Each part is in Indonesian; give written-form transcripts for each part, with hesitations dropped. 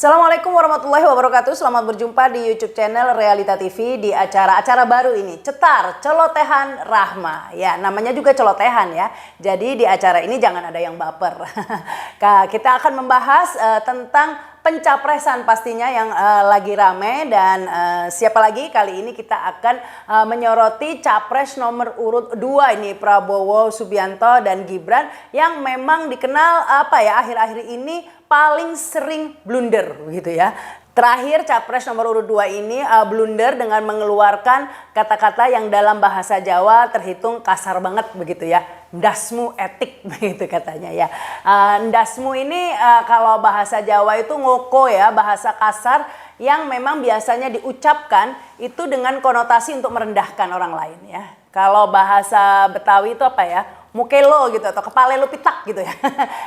Assalamualaikum warahmatullahi wabarakatuh. Selamat berjumpa di YouTube channel Realita TV di acara baru ini, Cetar Celotehan Rahma. Ya, namanya juga celotehan ya. Jadi di acara ini jangan ada yang baper. Kita akan membahas tentang pencapresan pastinya yang lagi rame dan siapa lagi kali ini kita akan menyoroti capres nomor urut 2 ini Prabowo Subianto dan Gibran yang memang dikenal akhir-akhir ini paling sering blunder gitu ya. Terakhir capres nomor urut 2 ini blunder dengan mengeluarkan kata-kata yang dalam bahasa Jawa terhitung kasar banget begitu ya. Ndasmu etik begitu katanya ya. Ndasmu ini kalau bahasa Jawa itu ngoko ya, bahasa kasar yang memang biasanya diucapkan itu dengan konotasi untuk merendahkan orang lain ya. Kalau bahasa Betawi itu apa ya? Mukelo gitu atau kepale lu pitak gitu ya.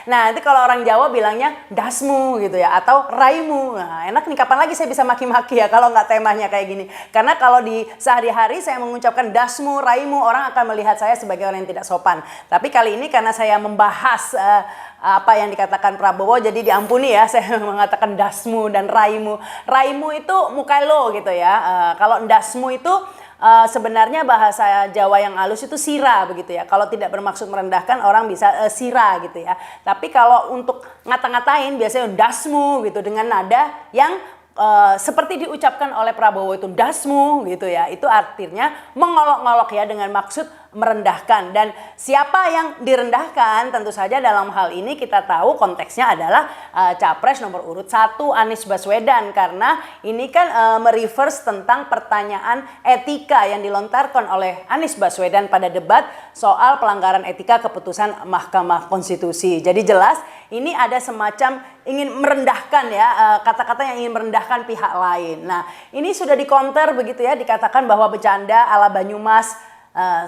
Nah nanti kalau orang Jawa bilangnya dasmu gitu ya atau raimu. Nah enak nih kapan lagi saya bisa maki-maki ya kalau nggak temanya kayak gini. Karena kalau di sehari-hari saya mengucapkan dasmu, raimu orang akan melihat saya sebagai orang yang tidak sopan. Tapi kali ini karena saya membahas apa yang dikatakan Prabowo jadi diampuni ya saya mengatakan dasmu dan raimu. Raimu itu mukelo gitu ya. Kalau dasmu itu sebenarnya bahasa Jawa yang halus itu sira begitu ya. Kalau tidak bermaksud merendahkan orang bisa sira gitu ya. Tapi kalau untuk ngata-ngatain biasanya dasmu gitu dengan nada yang seperti diucapkan oleh Prabowo itu dasmu gitu ya. Itu artinya mengolok-ngolok ya dengan maksud merendahkan. Dan siapa yang direndahkan tentu saja dalam hal ini kita tahu konteksnya adalah capres nomor urut 1 Anies Baswedan. Karena ini kan mereverse tentang pertanyaan etika yang dilontarkan oleh Anies Baswedan pada debat soal pelanggaran etika keputusan Mahkamah Konstitusi. Jadi jelas ini ada semacam ingin merendahkan ya, kata-kata yang ingin merendahkan pihak lain. Nah ini sudah dikonter begitu ya, dikatakan bahwa bercanda ala Banyumas.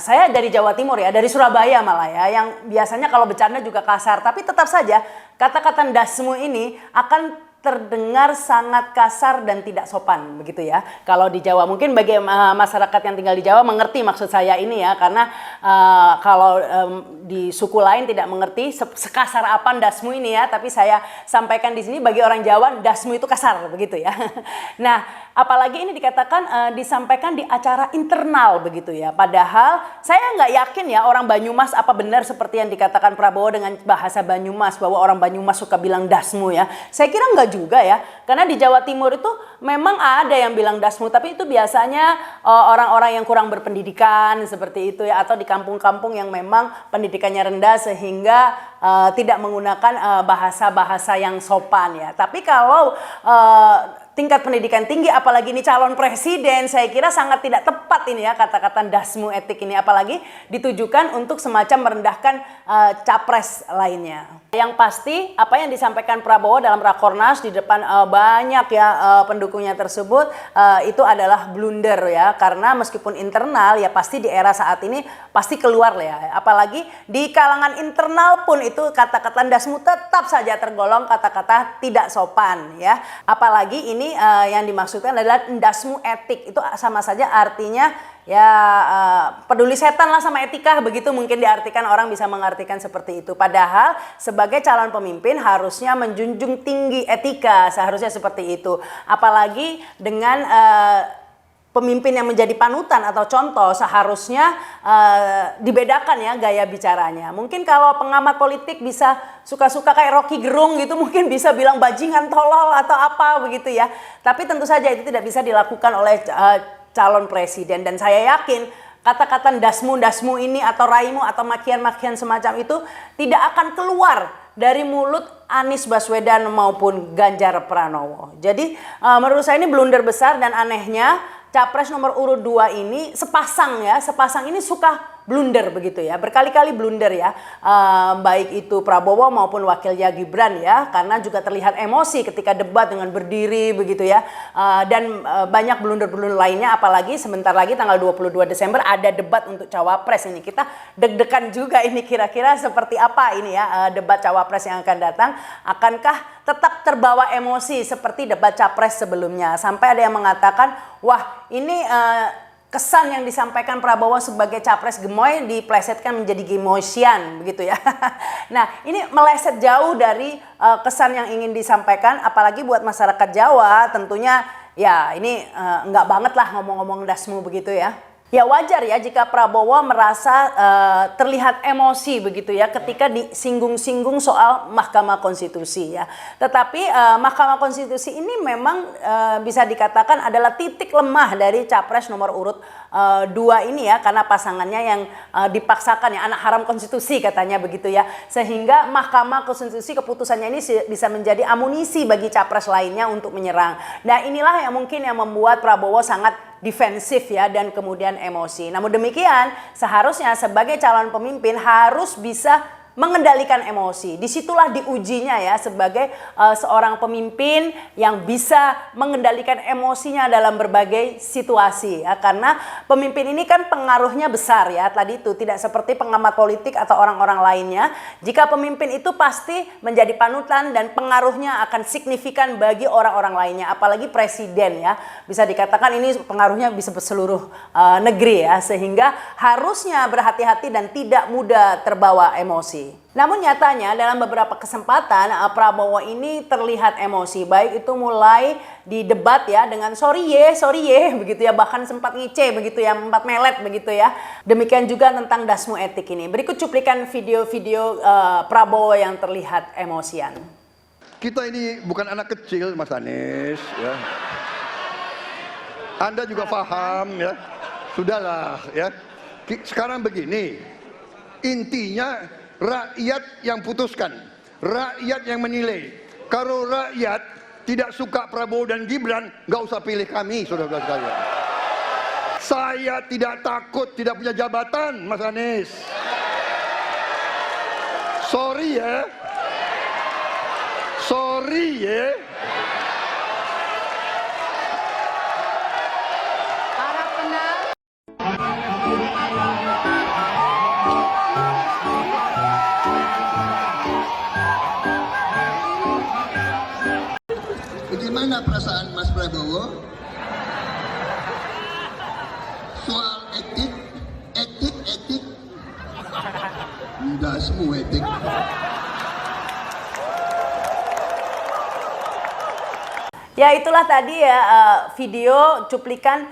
Saya dari Jawa Timur ya, dari Surabaya malah ya, yang biasanya kalau bercanda juga kasar. Tapi tetap saja kata-kata ndasmu ini akan terdengar sangat kasar dan tidak sopan begitu ya. Kalau di Jawa mungkin bagi masyarakat yang tinggal di Jawa mengerti maksud saya ini ya. Karena kalau di suku lain tidak mengerti sekasar apa ndasmu ini ya. Tapi saya sampaikan di sini bagi orang Jawa ndasmu itu kasar begitu ya. Nah apalagi ini dikatakan disampaikan di acara internal begitu ya. Padahal saya nggak yakin ya orang Banyumas apa benar seperti yang dikatakan Prabowo dengan bahasa Banyumas bahwa orang Banyumas suka bilang dasmu ya. Saya kira nggak juga ya. Karena di Jawa Timur itu memang ada yang bilang dasmu. Tapi itu biasanya orang-orang yang kurang berpendidikan seperti itu ya. Atau di kampung-kampung yang memang pendidikannya rendah sehingga tidak menggunakan bahasa-bahasa yang sopan ya. Tapi kalau tingkat pendidikan tinggi apalagi ini calon presiden saya kira sangat tidak tepat ini ya kata-kata dasmu etik ini apalagi ditujukan untuk semacam merendahkan capres lainnya. Yang pasti apa yang disampaikan Prabowo dalam Rakornas di depan banyak ya pendukungnya tersebut itu adalah blunder ya karena meskipun internal ya pasti di era saat ini pasti keluar ya apalagi di kalangan internal pun itu kata-kata dasmu tetap saja tergolong kata-kata tidak sopan ya apalagi ini yang dimaksudkan adalah ndasmu etik itu sama saja artinya ya peduli setan lah sama etika begitu mungkin diartikan orang bisa mengartikan seperti itu padahal sebagai calon pemimpin harusnya menjunjung tinggi etika seharusnya seperti itu apalagi dengan pemimpin yang menjadi panutan atau contoh seharusnya dibedakan ya gaya bicaranya. Mungkin kalau pengamat politik bisa suka-suka kayak Rocky Gerung gitu mungkin bisa bilang bajingan tolol atau apa begitu ya. Tapi tentu saja itu tidak bisa dilakukan oleh calon presiden dan saya yakin kata-kata dasmu ini atau raimu atau makian-makian semacam itu tidak akan keluar dari mulut Anies Baswedan maupun Ganjar Pranowo. Jadi menurut saya ini blunder besar dan anehnya capres nomor urut 2 ini sepasang ini suka blunder begitu ya, berkali-kali blunder ya, baik itu Prabowo maupun wakilnya Gibran ya, karena juga terlihat emosi ketika debat dengan berdiri begitu ya, dan banyak blunder-blunder lainnya, apalagi sebentar lagi tanggal 22 Desember ada debat untuk cawapres ini, kita deg-degan juga ini kira-kira seperti apa ini ya debat cawapres yang akan datang, akankah tetap terbawa emosi seperti debat capres sebelumnya, sampai ada yang mengatakan wah ini kesan yang disampaikan Prabowo sebagai capres gemoy diplesetkan menjadi gemosian begitu ya. Nah, ini meleset jauh dari kesan yang ingin disampaikan, apalagi buat masyarakat Jawa tentunya ya ini enggak banget lah ngomong-ngomong dasmu begitu ya. Ya wajar ya jika Prabowo merasa terlihat emosi begitu ya ketika disinggung-singgung soal Mahkamah Konstitusi ya. Tetapi Mahkamah Konstitusi ini memang bisa dikatakan adalah titik lemah dari capres nomor urut 2 ini ya, karena pasangannya yang dipaksakan ya, anak haram konstitusi katanya begitu ya. Sehingga Mahkamah Konstitusi keputusannya ini bisa menjadi amunisi bagi capres lainnya untuk menyerang. Nah, inilah yang mungkin yang membuat Prabowo sangat defensif ya dan kemudian emosi. Namun demikian seharusnya sebagai calon pemimpin harus bisa mengendalikan emosi. Disitulah diujinya ya sebagai seorang pemimpin yang bisa mengendalikan emosinya dalam berbagai situasi ya. Karena pemimpin ini kan pengaruhnya besar ya. Tadi itu tidak seperti pengamat politik atau orang-orang lainnya. Jika pemimpin itu pasti menjadi panutan dan pengaruhnya akan signifikan bagi orang-orang lainnya. Apalagi presiden ya. Bisa dikatakan ini pengaruhnya bisa seluruh negeri ya. Sehingga harusnya berhati-hati dan tidak mudah terbawa emosi. Namun nyatanya dalam beberapa kesempatan Prabowo ini terlihat emosi, baik itu mulai di debat ya dengan sorry ye begitu ya, bahkan sempat ngice begitu ya, sempat melet begitu ya. Demikian juga tentang dasmu etik ini. Berikut cuplikan video-video Prabowo yang terlihat emosian. Kita ini bukan anak kecil Mas Anies ya. Anda juga paham ya. Sudahlah ya. Sekarang begini, intinya rakyat yang putuskan, rakyat yang menilai. Kalau rakyat tidak suka Prabowo dan Gibran, nggak usah pilih kami, saudara-saudara sekalian. Saya tidak takut tidak punya jabatan, Mas Anies. Sorry ya. Sorry ya. Bagaimana perasaan Mas Prabowo soal etik? Enggak semua etik. Ya itulah tadi ya video cuplikan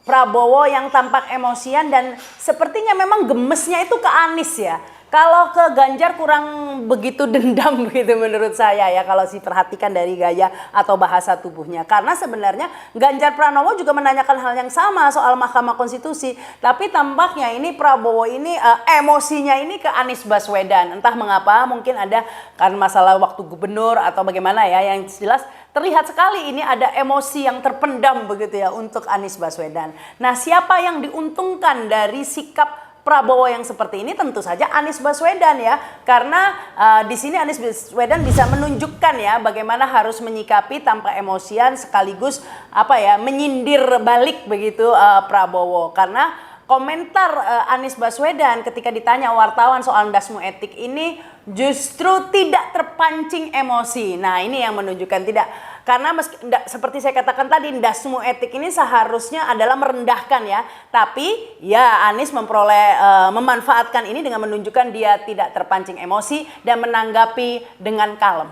Prabowo yang tampak emosian dan sepertinya memang gemesnya itu ke Anies ya. Kalau ke Ganjar kurang begitu dendam begitu menurut saya ya, kalau perhatikan dari gaya atau bahasa tubuhnya. Karena sebenarnya Ganjar Pranowo juga menanyakan hal yang sama soal Mahkamah Konstitusi. Tapi tampaknya ini Prabowo ini emosinya ini ke Anies Baswedan. Entah mengapa, mungkin ada karena masalah waktu gubernur atau bagaimana ya. Yang jelas terlihat sekali ini ada emosi yang terpendam begitu ya untuk Anies Baswedan. Nah, siapa yang diuntungkan dari sikap Prabowo yang seperti ini? Tentu saja Anies Baswedan ya, karena di sini Anies Baswedan bisa menunjukkan ya bagaimana harus menyikapi tanpa emosian sekaligus apa ya menyindir balik begitu Prabowo. Karena komentar Anies Baswedan ketika ditanya wartawan soal dasmu etik ini justru tidak terpancing emosi. Nah, ini yang menunjukkan tidak. Karena seperti saya katakan tadi, dasmu etik ini seharusnya adalah merendahkan ya. Tapi ya Anies memanfaatkan ini dengan menunjukkan dia tidak terpancing emosi dan menanggapi dengan kalem.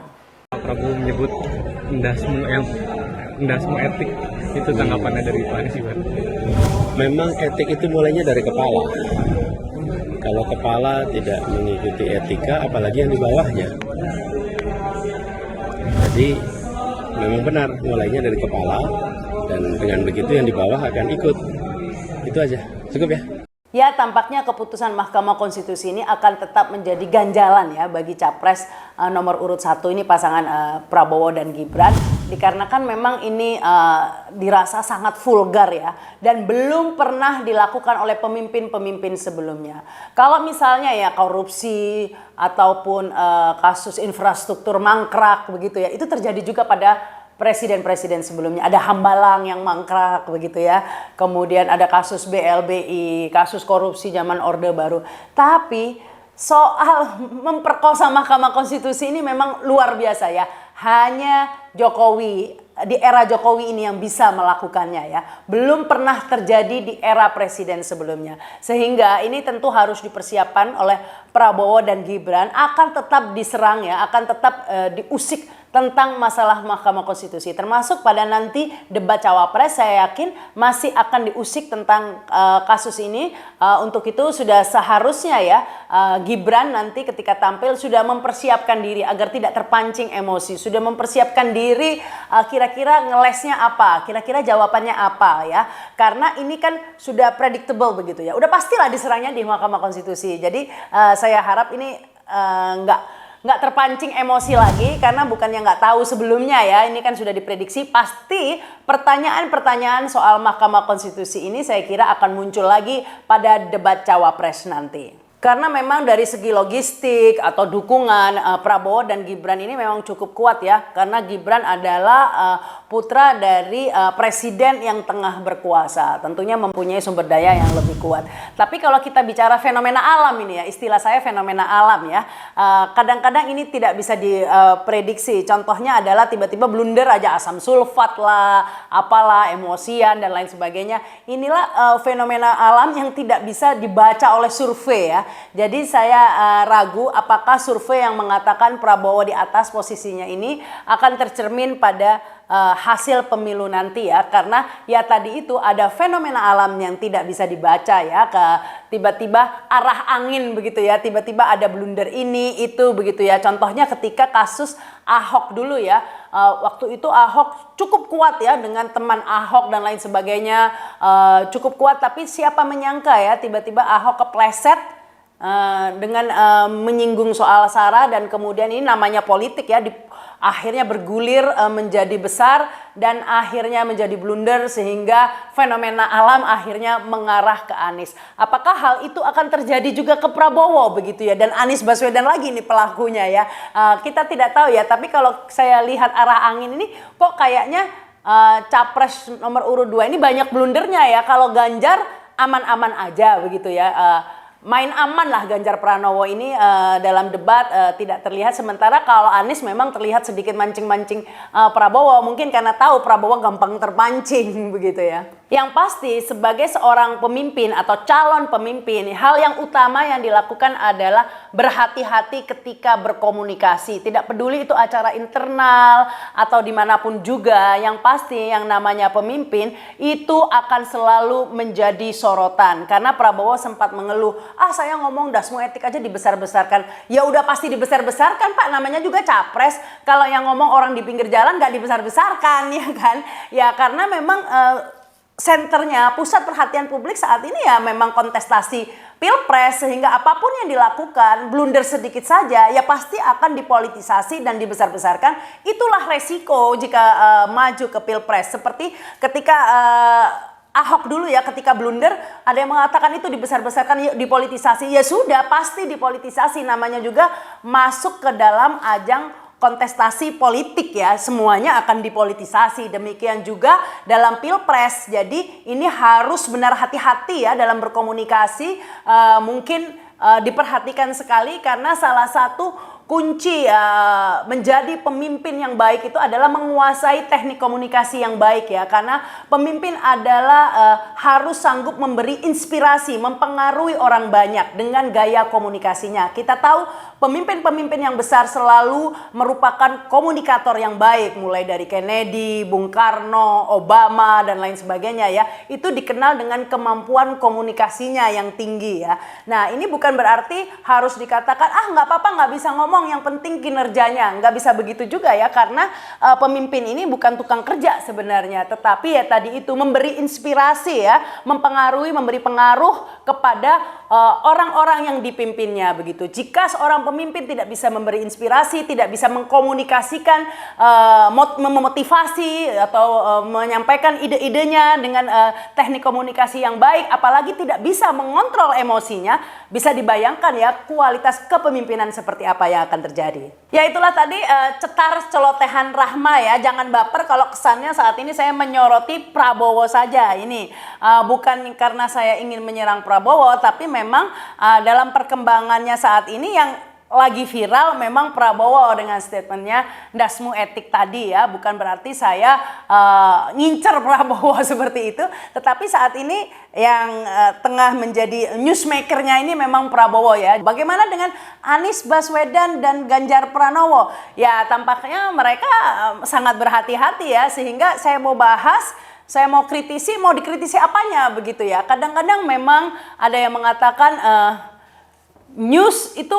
Prabowo menyebut dasmu etik, itu tanggapannya dari Pak Anies gimana? Memang etik itu mulainya dari kepala. Kalau kepala tidak mengikuti etika, apalagi yang di bawahnya. Jadi memang benar mulainya dari kepala, dan dengan begitu yang di bawah akan ikut. Itu aja, cukup ya. Ya, tampaknya keputusan Mahkamah Konstitusi ini akan tetap menjadi ganjalan ya bagi capres nomor urut 1 ini pasangan Prabowo dan Gibran. Dikarenakan memang ini dirasa sangat vulgar ya dan belum pernah dilakukan oleh pemimpin-pemimpin sebelumnya. Kalau misalnya ya korupsi ataupun kasus infrastruktur mangkrak begitu ya, itu terjadi juga pada presiden-presiden sebelumnya. Ada Hambalang yang mangkrak begitu ya. Kemudian ada kasus BLBI, kasus korupsi zaman Orde Baru. Tapi soal memperkosa Mahkamah Konstitusi ini memang luar biasa ya. Hanya Jokowi di era Jokowi ini yang bisa melakukannya ya. Belum pernah terjadi di era presiden sebelumnya. Sehingga ini tentu harus dipersiapkan oleh Prabowo dan Gibran, akan tetap diserang ya, akan tetap diusik tentang masalah Mahkamah Konstitusi, termasuk pada nanti debat cawapres. Saya yakin masih akan diusik tentang kasus ini. Untuk itu sudah seharusnya ya Gibran nanti ketika tampil sudah mempersiapkan diri agar tidak terpancing emosi, sudah mempersiapkan diri kira-kira ngelesnya apa, kira-kira jawabannya apa ya, karena ini kan sudah predictable begitu ya, udah pastilah diserangnya di Mahkamah Konstitusi. Jadi saya harap ini nggak terpancing emosi lagi, karena bukannya nggak tahu sebelumnya ya, ini kan sudah diprediksi pasti pertanyaan-pertanyaan soal Mahkamah Konstitusi ini saya kira akan muncul lagi pada debat cawapres nanti. Karena memang dari segi logistik atau dukungan Prabowo dan Gibran ini memang cukup kuat ya. Karena Gibran adalah putra dari presiden yang tengah berkuasa. Tentunya mempunyai sumber daya yang lebih kuat. Tapi kalau kita bicara fenomena alam ini ya, istilah saya fenomena alam ya. Kadang-kadang ini tidak bisa diprediksi. Contohnya adalah tiba-tiba blunder aja, asam sulfat lah, apalah, emosian dan lain sebagainya. Inilah fenomena alam yang tidak bisa dibaca oleh survei ya. Jadi saya ragu apakah survei yang mengatakan Prabowo di atas posisinya ini akan tercermin pada hasil pemilu nanti ya, karena ya tadi itu ada fenomena alam yang tidak bisa dibaca ya, tiba-tiba arah angin begitu ya, tiba-tiba ada blunder ini itu begitu ya. Contohnya ketika kasus Ahok dulu ya, waktu itu Ahok cukup kuat ya dengan teman Ahok dan lain sebagainya, cukup kuat, tapi siapa menyangka ya tiba-tiba Ahok kepleset dengan menyinggung soal SARA, dan kemudian ini namanya politik ya, akhirnya bergulir menjadi besar dan akhirnya menjadi blunder sehingga fenomena alam akhirnya mengarah ke Anies. Apakah hal itu akan terjadi juga ke Prabowo begitu ya, dan Anies Baswedan lagi nih pelakunya ya, kita tidak tahu ya. Tapi kalau saya lihat arah angin ini kok kayaknya capres nomor urut 2 ini banyak blundernya ya. Kalau Ganjar aman-aman aja begitu ya, main aman lah Ganjar Pranowo ini dalam debat tidak terlihat. Sementara kalau Anies memang terlihat sedikit mancing-mancing Prabowo, mungkin karena tahu Prabowo gampang terpancing begitu ya. Yang pasti sebagai seorang pemimpin atau calon pemimpin, hal yang utama yang dilakukan adalah berhati-hati ketika berkomunikasi. Tidak peduli itu acara internal atau dimanapun juga, yang pasti yang namanya pemimpin itu akan selalu menjadi sorotan. Karena Prabowo sempat mengeluh, saya ngomong dasmu etik aja dibesar-besarkan. Ya udah pasti dibesar-besarkan Pak, namanya juga capres. Kalau yang ngomong orang di pinggir jalan gak dibesar-besarkan ya kan. Ya karena memang senternya, pusat perhatian publik saat ini ya memang kontestasi pilpres, sehingga apapun yang dilakukan blunder sedikit saja ya pasti akan dipolitisasi dan dibesar-besarkan. Itulah resiko jika maju ke pilpres. Seperti ketika Ahok dulu ya, ketika blunder ada yang mengatakan itu dibesar-besarkan, dipolitisasi. Ya sudah pasti dipolitisasi, namanya juga masuk ke dalam ajang kontestasi politik ya, semuanya akan dipolitisasi. Demikian juga dalam pilpres. Jadi ini harus benar hati-hati ya dalam berkomunikasi. Mungkin diperhatikan sekali, karena salah satu kunci menjadi pemimpin yang baik itu adalah menguasai teknik komunikasi yang baik ya. Karena pemimpin adalah harus sanggup memberi inspirasi, mempengaruhi orang banyak dengan gaya komunikasinya. Kita tahu pemimpin-pemimpin yang besar selalu merupakan komunikator yang baik, mulai dari Kennedy, Bung Karno, Obama dan lain sebagainya ya. Itu dikenal dengan kemampuan komunikasinya yang tinggi ya. Nah ini bukan berarti harus dikatakan nggak apa-apa, nggak bisa ngomong, yang penting kinerjanya. Nggak bisa begitu juga ya, karena pemimpin ini bukan tukang kerja sebenarnya, tetapi ya tadi itu memberi inspirasi ya, mempengaruhi, memberi pengaruh kepada orang-orang yang dipimpinnya begitu. Jika seorang pemimpin tidak bisa memberi inspirasi, tidak bisa mengkomunikasikan, memotivasi atau menyampaikan ide-idenya dengan teknik komunikasi yang baik, apalagi tidak bisa mengontrol emosinya, bisa dibayangkan ya kualitas kepemimpinan seperti apa yang akan terjadi. Ya itulah tadi cetar celotehan Rahma ya. Jangan baper kalau kesannya saat ini saya menyoroti Prabowo saja. Ini bukan karena saya ingin menyerang Prabowo, tapi memang dalam perkembangannya saat ini yang lagi viral memang Prabowo dengan statementnya dasmu etik tadi ya, bukan berarti saya ngincer Prabowo seperti itu, tetapi saat ini yang tengah menjadi newsmakernya ini memang Prabowo ya. Bagaimana dengan Anies Baswedan dan Ganjar Pranowo? Ya tampaknya mereka sangat berhati-hati ya, sehingga saya mau bahas, saya mau kritisi, mau dikritisi apanya begitu ya. Kadang-kadang memang ada yang mengatakan news itu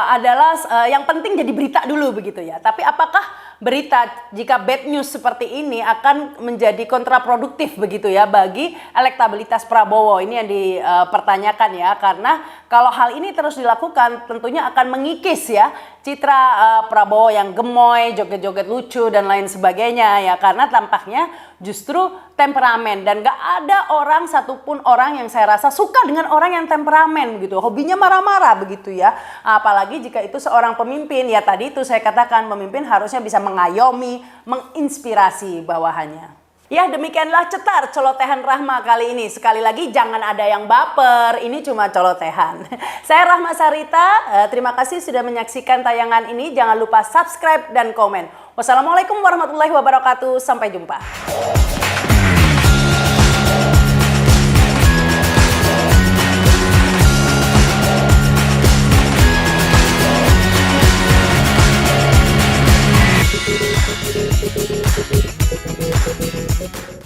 adalah yang penting jadi berita dulu begitu ya. Tapi apakah berita jika bad news seperti ini akan menjadi kontraproduktif begitu ya bagi elektabilitas Prabowo? Ini yang dipertanyakan ya, karena kalau hal ini terus dilakukan tentunya akan mengikis ya citra Prabowo yang gemoy, joget-joget lucu dan lain sebagainya ya, karena tampaknya justru temperamen, dan gak ada orang satupun orang yang saya rasa suka dengan orang yang temperamen gitu, hobinya marah-marah begitu ya, apalagi jika itu seorang pemimpin. Ya tadi itu saya katakan, pemimpin harusnya bisa mengayomi, menginspirasi bawahannya. Ya demikianlah cetar celotehan Rahma kali ini. Sekali lagi jangan ada yang baper, ini cuma celotehan. Saya Rahma Sarita, terima kasih sudah menyaksikan tayangan ini. Jangan lupa subscribe dan komen. Wassalamualaikum warahmatullahi wabarakatuh, sampai jumpa.